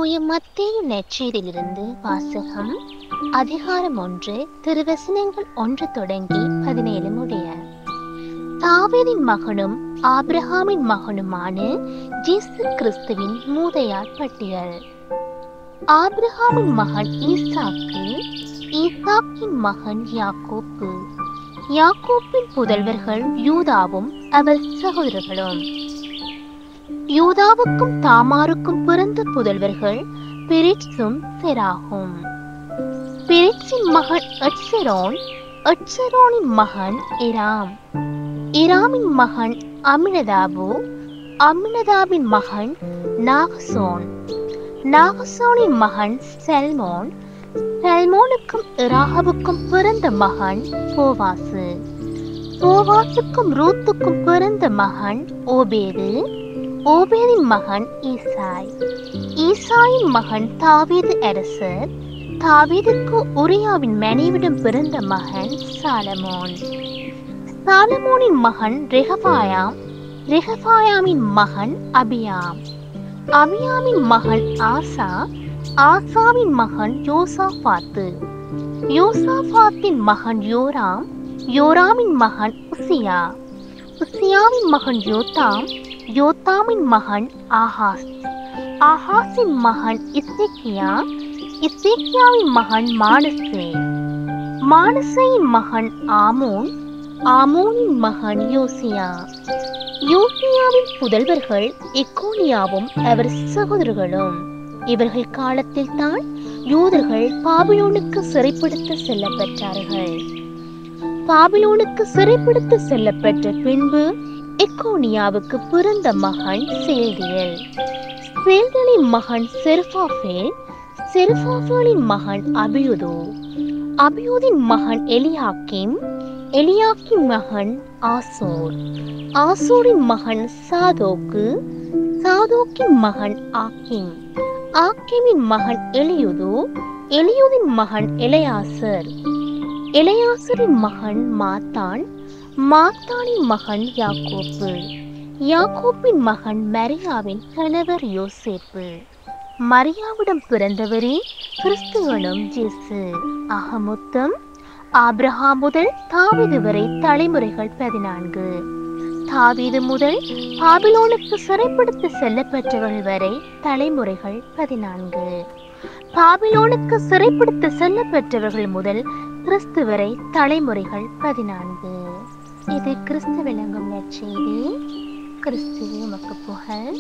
தூய மத்தேயு நற்செய்தியிலிருந்து வாசகம். அதிகாரம் 1, திருவசனங்கள் 1 தொடங்கி 17 முடிய. தாவீதின் மகனும் ஆபிரகாமின் மகனுமான இயேசு கிறிஸ்துவின் மூதையார் பட்டியல். ஆபிரகாமின் மகன் ஈசாக்கு, ஈசாக்கின் மகன் யாக்கோப்பு, யாக்கோப்பின் புதல்வர்கள் யூதாவும் அவர் சகோதரர்களும். யூதாவுக்கும் தாமாருக்கும் பிறந்த புதல்வர்கள் பெரிட்சும் செராகும். பெரிட்சின் மகன் எட்சரோன், எட்சரோனின் மகன் இராம், இராமின் மகன் அமினதாபு, அமினதாபின் மகன் நாகசோன், நாகசோனின் மகன் செல்மோன், செல்மோனுக்கும் இராகவுக்கும் பிறந்த மகன் போவாசு, போவாசுக்கும் ரூத்துக்கும் பிறந்த மகன் ஓபேது, ஓபேதின் மகன் ஈசாய், ஈசாயின் மகன் தாவீது அரசர், தாவீதுக்கு உரியாவின் மனைவிடம் பிறந்த மகன் சாலமோன், சாலமோனின் மகன் ரெகபாயாம், ரெகபாயாமின் மகன் அபியாம், அபியாமின் மகன் ஆசா, ஆசாவின் மகன் யோசாபாத்து, யோசாபாத்தின் மகன் யோராம், யோராமின் மகன் உசியா, உசியாவின் மகன் யோத்தாம், யோத்தாமின் மகன் ஆகாஸ், ஆகாஸின் மகன் இசேக்கியா, இசேக்கியாவின் மகன் மானசே, மானசேயின் மகன் ஆமோன், ஆமோனின் மகன் யோசியா, யோசியாவின் புதல்வர்கள் எக்கோனியாவும் அவர் சகோதரர்களும். இவர்கள் காலத்தில் தான் யூதர்கள் பாபிலோனுக்கு சிறைப்படுத்த செல்லப்பட்டார்கள். பாபிலோனுக்கு சிறைப்படுத்த செல்லப்பட்ட பின்பு எக்கோனியாவுக்கு பிறந்த மகன் சேல்தியல், சேல்தியலின் மகன் செருபாபேல், செருபாபேலின் மகன் அபியூது, அபியூதின் மகன் எலியாக்கிம், எலியாக்கின் மகன் ஆசோர், ஆசோரின் மகன் சாதோக்கு, சாதோக்கின் மகன் ஆக்கிம், ஆக்கிமின் மகன் எலியுது, எலியுதின் மகன் எலையாசர், எலையாசரின் மகன் மாத்தான், மாத்தானின் மகன் யாக்கோப்பு, யாக்கோப்பின் மகன் மரியாவின் கணவர் யோசேப்பு, மரியாவிடம் பிறந்தவரே கிறிஸ்துவனும் இயேசு. ஆக மொத்தம் ஆபிரகாம் முதல் தாவீது வரை தலைமுறைகள் 14. தாவீது முதல் பாபிலோனுக்கு சிறைப்படுத்த செல்லப்பட்டவர்கள் வரை தலைமுறைகள் 14. பாபிலோனுக்கு சிறைப்படுத்த செல்லப்பட்டவர்கள் முதல் கிறிஸ்து வரை தலைமுறைகள் 14. இது கிறிஸ்து விளங்கும் நற்செய்தி. கிறிஸ்துவே உமக்கு புகழ்.